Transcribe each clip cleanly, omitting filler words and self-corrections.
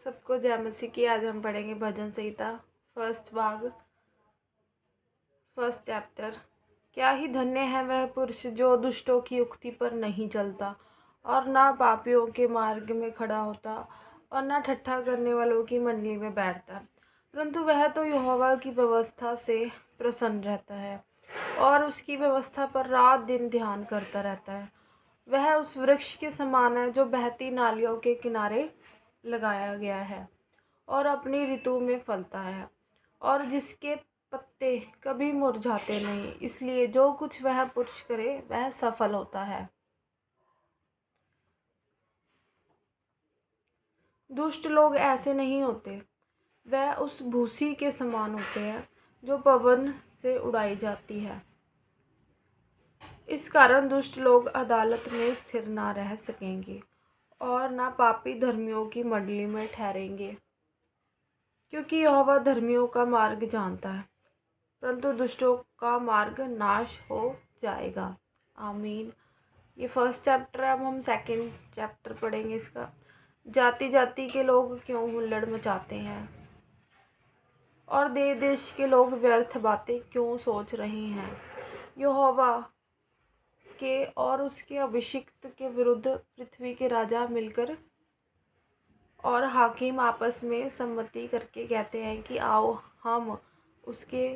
सबको जय मसीह की। आज हम पढ़ेंगे भजन संहिता फर्स्ट भाग, फर्स्ट चैप्टर। क्या ही धन्य है वह पुरुष जो दुष्टों की युक्ति पर नहीं चलता और ना पापियों के मार्ग में खड़ा होता और ना ठट्ठा करने वालों की मंडली में बैठता, परंतु वह तो यहोवा की व्यवस्था से प्रसन्न रहता है और उसकी व्यवस्था पर रात दिन ध्यान करता रहता है। वह उस वृक्ष के समान है जो बहती नालियों के किनारे लगाया गया है और अपनी ऋतु में फलता है और जिसके पत्ते कभी मुरझाते नहीं। इसलिए जो कुछ वह पुरुष करे वह सफल होता है। दुष्ट लोग ऐसे नहीं होते, वह उस भूसी के समान होते हैं जो पवन से उड़ाई जाती है। इस कारण दुष्ट लोग अदालत में स्थिर ना रह सकेंगे और ना पापी धर्मियों की मंडली में ठहरेंगे, क्योंकि यहोवा धर्मियों का मार्ग जानता है, परंतु दुष्टों का मार्ग नाश हो जाएगा। आमीन। ये फर्स्ट चैप्टर है। अब हम सेकंड चैप्टर पढ़ेंगे इसका। जाति जाति के लोग क्यों हुल्लड़ मचाते हैं और देश देश के लोग व्यर्थ बातें क्यों सोच रहे हैं। यहोवा के और उसके अभिषिक्त के विरुद्ध पृथ्वी के राजा मिलकर और हाकिम आपस में सम्मति करके कहते हैं कि आओ हम उसके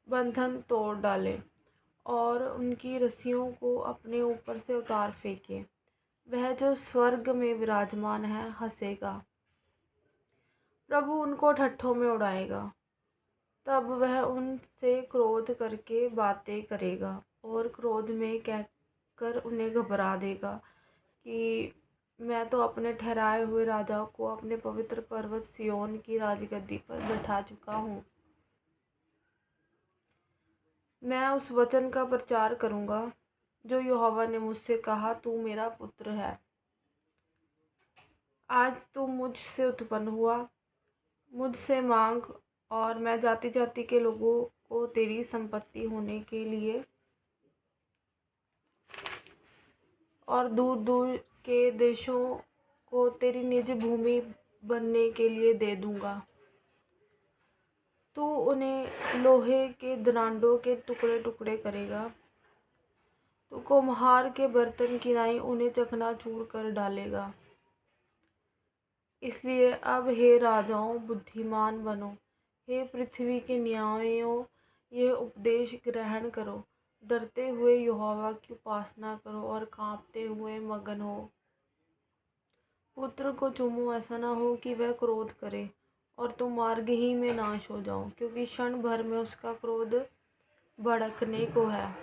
बंधन तोड़ डालें और उनकी रस्सियों को अपने ऊपर से उतार फेंकें। वह जो स्वर्ग में विराजमान है हंसेगा, प्रभु उनको ठट्ठों में उड़ाएगा। तब वह उनसे क्रोध करके बातें करेगा और क्रोध में कहकर उन्हें घबरा देगा कि मैं तो अपने ठहराए हुए राजा को अपने पवित्र पर्वत सिय्योन की राजगद्दी पर बैठा चुका हूँ। मैं उस वचन का प्रचार करूँगा जो यहोवा ने मुझसे कहा, तू मेरा पुत्र है, आज तू मुझसे उत्पन्न हुआ। मुझसे मांग और मैं जाति जाति के लोगों को तेरी संपत्ति होने के लिए और दूर दूर के देशों को तेरी निज भूमि बनने के लिए दे दूंगा। तू उन्हें लोहे के दरांडों के टुकड़े टुकड़े करेगा। तू कुम्हार के बर्तन की नाई उन्हें चकनाचूर कर डालेगा। इसलिए अब हे राजाओं बुद्धिमान बनो, हे पृथ्वी के न्यायों यह उपदेश ग्रहण करो। डरते हुए यहोवा की उपासना करो और कांपते हुए मगन हो। पुत्र को चूमो, ऐसा ना हो कि वह क्रोध करे और तुम मार्ग ही में नाश हो जाओ, क्योंकि क्षण भर में उसका क्रोध भड़कने को है।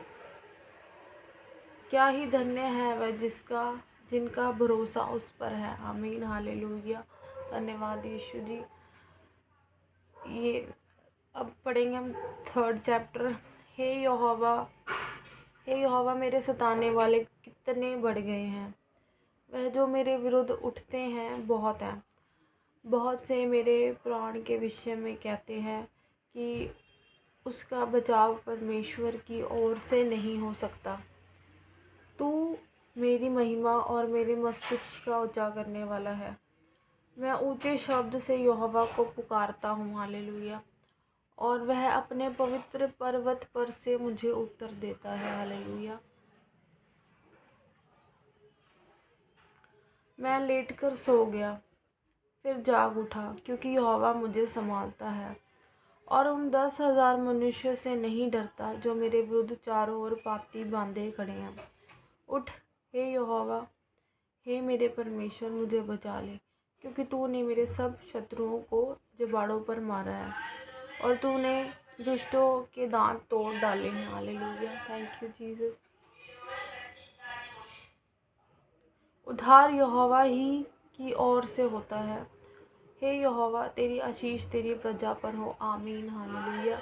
क्या ही धन्य है वह जिनका भरोसा उस पर है। आमीन। हालेलुया। धन्यवाद यीशु जी। ये अब पढ़ेंगे हम थर्ड चैप्टर। हे यहोवा मेरे सताने वाले कितने बढ़ गए हैं। वह जो मेरे विरुद्ध उठते हैं बहुत हैं। बहुत से मेरे प्राण के विषय में कहते हैं कि उसका बचाव परमेश्वर की ओर से नहीं हो सकता। तू मेरी महिमा और मेरे मस्तिष्क का ऊंचा करने वाला है। मैं ऊंचे शब्द से यहोवा को पुकारता हूँ। हालेलुया। और वह अपने पवित्र पर्वत पर से मुझे उत्तर देता है। हालेलुया। मैं लेटकर सो गया, फिर जाग उठा, क्योंकि यहोवा मुझे संभालता है और उन 10,000 मनुष्यों से नहीं डरता जो मेरे विरुद्ध चारों ओर पाती बांधे खड़े हैं। उठ हे यहोवा, हे मेरे परमेश्वर, मुझे बचा ले, क्योंकि तूने मेरे सब शत्रुओं को जबाड़ों पर मारा है और तूने दुष्टों के दांत तोड़ डाले हैं। हालेलुया। Thank you Jesus. उद्धार यहोवा ही की ओर से होता है। हे यहोवा, तेरी आशीष तेरी प्रजा पर हो। आमीन। हालेलुया।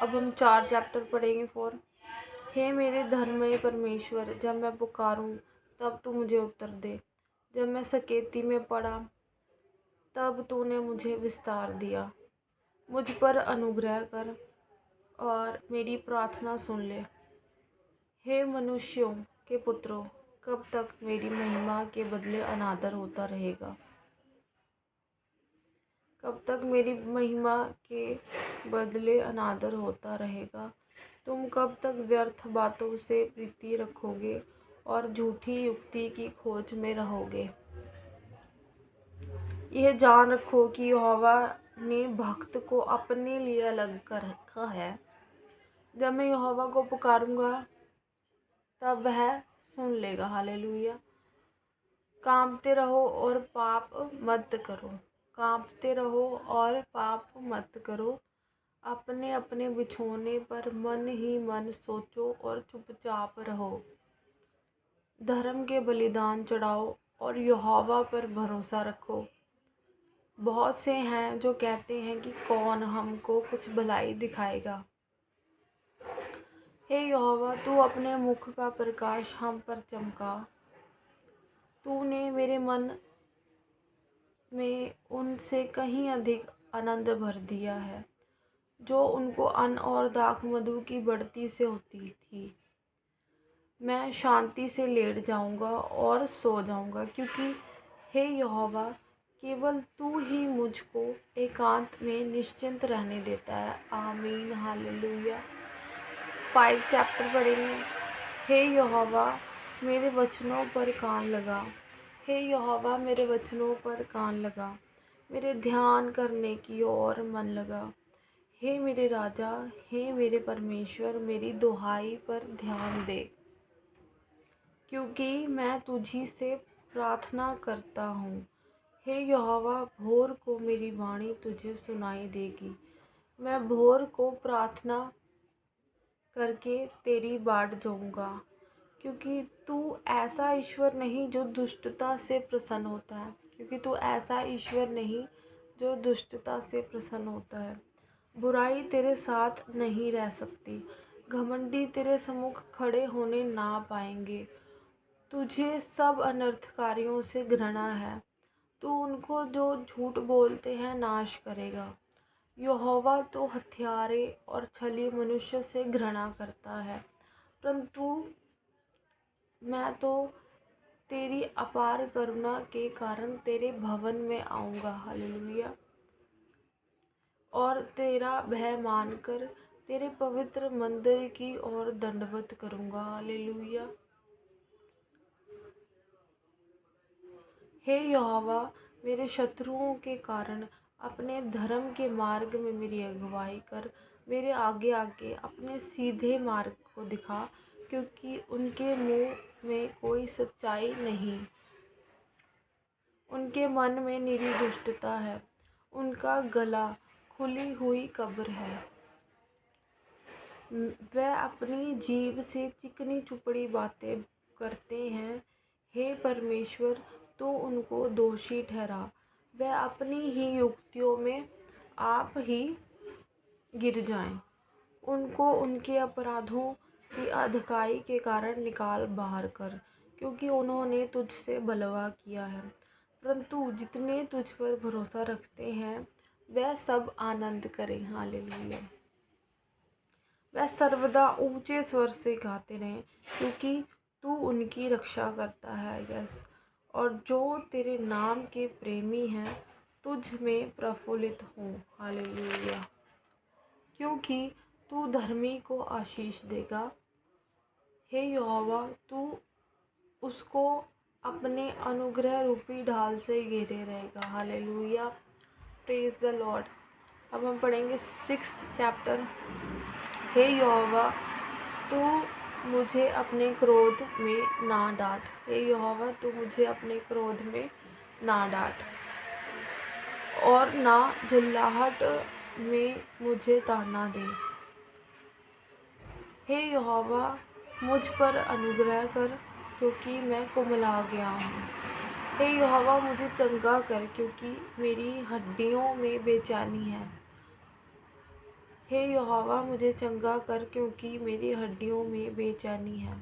अब हम 4 चैप्टर पढ़ेंगे। 4। हे मेरे धर्ममय परमेश्वर, जब मैं पुकारूं तब तू मुझे उत्तर दे। जब मैं सकेती में पड़ा तब तूने मुझे विस्तार दिया। मुझ पर अनुग्रह कर और मेरी प्रार्थना सुन ले। हे मनुष्यों के पुत्रों, कब तक मेरी महिमा के बदले अनादर होता रहेगा। कब तक मेरी महिमा के बदले अनादर होता रहेगा? तुम कब तक व्यर्थ बातों से प्रीति रखोगे और झूठी युक्ति की खोज में रहोगे? यह जान रखो कि यहोवा ने भक्त को अपने लिए अलग कर रखा है। जब मैं यहोवा को पुकारूंगा तब वह सुन लेगा। हालेलुया। कांपते रहो और पाप मत करो। कांपते रहो और पाप मत करो। अपने अपने बिछौने पर मन ही मन सोचो और चुपचाप रहो। धर्म के बलिदान चढ़ाओ और यहोवा पर भरोसा रखो। बहुत से हैं जो कहते हैं कि कौन हमको कुछ भलाई दिखाएगा। हे यहोवा, तू अपने मुख का प्रकाश हम पर चमका। तूने मेरे मन में उनसे कहीं अधिक आनंद भर दिया है, जो उनको अन्न और दाख मधु की बढ़ती से होती थी। मैं शांति से लेट जाऊंगा और सो जाऊंगा, क्योंकि हे यहोवा, केवल तू ही मुझको एकांत में निश्चिंत रहने देता है। आमीन। हालेलुया। 5 चैप्टर पढ़ेंगे। हे यहोवा, मेरे वचनों पर कान लगा। हे यहोवा, मेरे वचनों पर कान लगा। मेरे ध्यान करने की ओर मन लगा। हे मेरे राजा, हे मेरे परमेश्वर, मेरी दुहाई पर ध्यान दे, क्योंकि मैं तुझी से प्रार्थना करता हूँ। हे यहोवा, भोर को मेरी वाणी तुझे सुनाई देगी। मैं भोर को प्रार्थना करके तेरी बाट जाऊँगा, क्योंकि तू ऐसा ईश्वर नहीं जो दुष्टता से प्रसन्न होता है। क्योंकि तू ऐसा ईश्वर नहीं जो दुष्टता से प्रसन्न होता है। बुराई तेरे साथ नहीं रह सकती। घमंडी तेरे सम्मुख खड़े होने ना पाएंगे। तुझे सब अनर्थकारियों से घृणा है। तू उनको जो झूठ बोलते हैं नाश करेगा। यहोवा तो हत्यारे और छली मनुष्य से घृणा करता है, परंतु मैं तो तेरी अपार करुणा के कारण तेरे भवन में आऊँगा। हालेलुया। और तेरा भय मानकर तेरे पवित्र मंदिर की ओर दंडवत करूँगा। हालेलुया। हे यहोवा, मेरे शत्रुओं के कारण अपने धर्म के मार्ग में मेरी अगुवाई कर। मेरे आगे आगे अपने सीधे मार्ग को दिखा, क्योंकि उनके मुंह में कोई सच्चाई नहीं। उनके मन में निरी दुष्टता है। उनका गला खुली हुई कब्र है। वह अपनी जीभ से चिकनी चुपड़ी बातें करते हैं। हे परमेश्वर, तो उनको दोषी ठहरा। वह अपनी ही युक्तियों में आप ही गिर जाएं। उनको उनके अपराधों की अधिकाई के कारण निकाल बाहर कर, क्योंकि उन्होंने तुझसे बलवा किया है। परंतु जितने तुझ पर भरोसा रखते हैं वह सब आनंद करें। हालेलुया। वह सर्वदा ऊंचे स्वर से गाते रहें, क्योंकि तू उनकी रक्षा करता है। यस। और जो तेरे नाम के प्रेमी हैं तुझ में प्रफुल्लित हों। हालेलुया। क्योंकि तू धर्मी को आशीष देगा। हे यहोवा, तू उसको अपने अनुग्रह रूपी ढाल से घेरे रहेगा। हालेलुया। Praise the Lord. अब हम पढ़ेंगे 6th चैप्टर। हे यहोवा, तू मुझे अपने क्रोध में ना डांट। हे यहोवा, तू मुझे अपने क्रोध में ना डांट और ना झुल्लाहट में मुझे ताड़ना दे। हे यहोवा, मुझ पर अनुग्रह कर, क्योंकि मैं कुम्हला गया हूँ। हे यहोवा, मुझे चंगा कर, क्योंकि मेरी हड्डियों में बेचैनी है। हे यहोवा, मुझे चंगा कर, क्योंकि मेरी हड्डियों में बेचैनी है।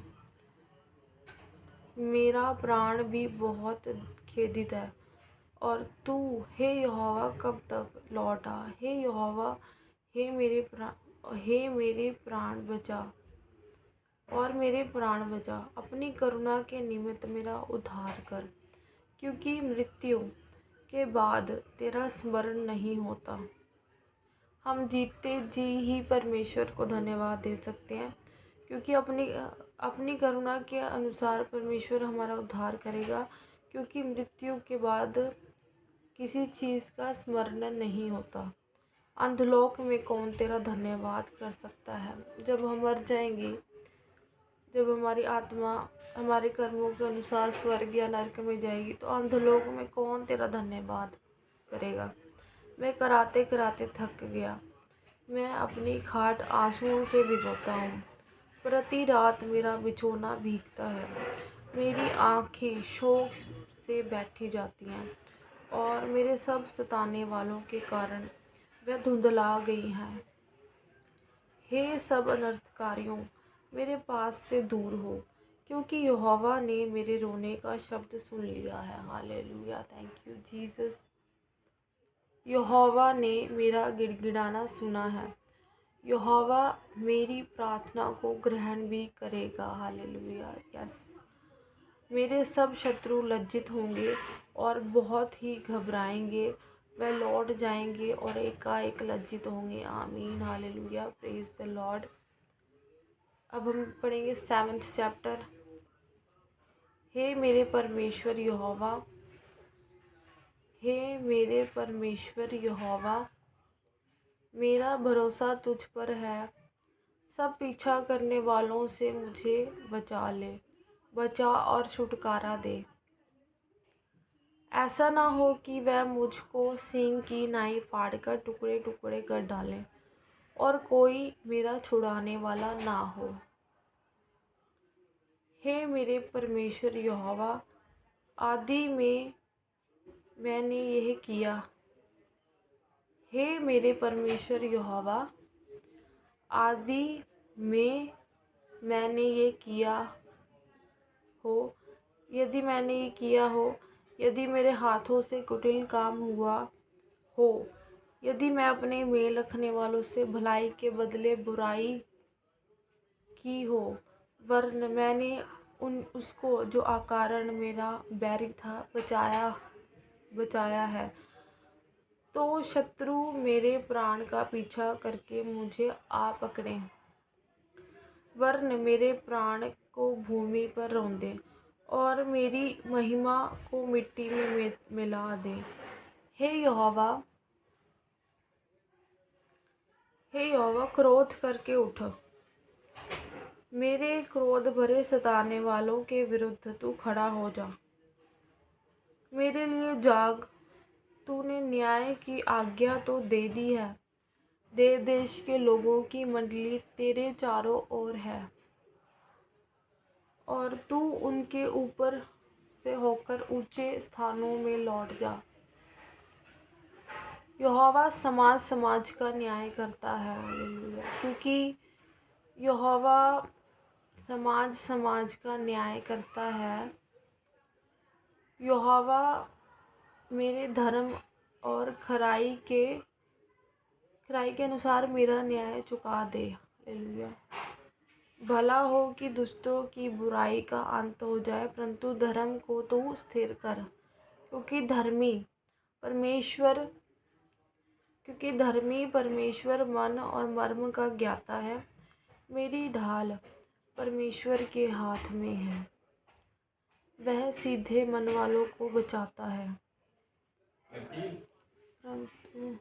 मेरा प्राण भी बहुत खेदित है। और तू हे यहोवा कब तक लौटा? हे यहोवा, हे मेरे प्राण बचा और मेरे प्राण बचा। अपनी करुणा के निमित्त मेरा उद्धार कर, क्योंकि मृत्यु के बाद तेरा स्मरण नहीं होता। हम जीते जी ही परमेश्वर को धन्यवाद दे सकते हैं, क्योंकि अपनी करुणा के अनुसार परमेश्वर हमारा उद्धार करेगा, क्योंकि मृत्यु के बाद किसी चीज़ का स्मरण नहीं होता। अंधलोक में कौन तेरा धन्यवाद कर सकता है? जब हम मर जाएंगे, जब हमारी आत्मा हमारे कर्मों के अनुसार स्वर्ग या नरक में जाएगी, तो अंधलोक में कौन तेरा धन्यवाद करेगा? मैं कराते कराते थक गया, मैं अपनी खाट आंसुओं से भिगोता हूँ। प्रति रात मेरा बिछौना भीगता है, मेरी आँखें शोक से बैठी जाती हैं और मेरे सब सताने वालों के कारण वह धुंधला गई हैं। हे सब अनर्थकारियों, मेरे पास से दूर हो, क्योंकि यहोवा ने मेरे रोने का शब्द सुन लिया है। Hallelujah, thank you Jesus. यहोवा ने मेरा गिड़गिड़ाना सुना है। यहोवा मेरी प्रार्थना को ग्रहण भी करेगा। Hallelujah, yes. मेरे सब शत्रु लज्जित होंगे और बहुत ही घबराएंगे, वह लौट जाएंगे और एकाएक लज्जित होंगे। आमीन, हालेलुया, प्रेज द लॉर्ड। अब हम पढ़ेंगे 7th चैप्टर। हे मेरे परमेश्वर यहोवा, हे मेरे परमेश्वर यहोवा, मेरा भरोसा तुझ पर है। सब पीछा करने वालों से मुझे बचा और छुटकारा दे। ऐसा ना हो कि वह मुझको सींग की नाई फाड़कर टुकड़े टुकड़े कर डालें और कोई मेरा छुड़ाने वाला ना हो। हे मेरे परमेश्वर यहोवा, आदि में मैंने यह किया। हे मेरे परमेश्वर यहोवा, आदि में मैंने ये किया हो, यदि मैंने ये किया हो, यदि मेरे हाथों से कुटिल काम हुआ हो, यदि मैं अपने मेल रखने वालों से भलाई के बदले बुराई की हो, वरन मैंने उसको जो अकारण मेरा बैरी था बचाया है, तो शत्रु मेरे प्राण का पीछा करके मुझे आ पकड़े, वरन मेरे प्राण को भूमि पर रौंदे और मेरी महिमा को मिट्टी में मिला दे। हे यहोवा, क्रोध करके उठ, मेरे क्रोध भरे सताने वालों के विरुद्ध तू खड़ा हो जा। मेरे लिए जाग, तूने न्याय की आज्ञा तो दे दी है। देश के लोगों की मंडली तेरे चारों ओर है और तू उनके ऊपर से होकर ऊंचे स्थानों में लौट जा। यहोवा समाज का न्याय करता है। हालेलुया, क्योंकि यहोवा समाज का न्याय करता है। यहोवा मेरे धर्म और खराई के अनुसार मेरा न्याय चुका दे। हालेलुया। भला हो कि दुष्टों की बुराई का अंत हो जाए, परंतु धर्म को तू स्थिर कर, क्योंकि धर्मी परमेश्वर मन और मर्म का ज्ञाता है। मेरी ढाल परमेश्वर के हाथ में है, वह सीधे मन वालों को बचाता है, परंतु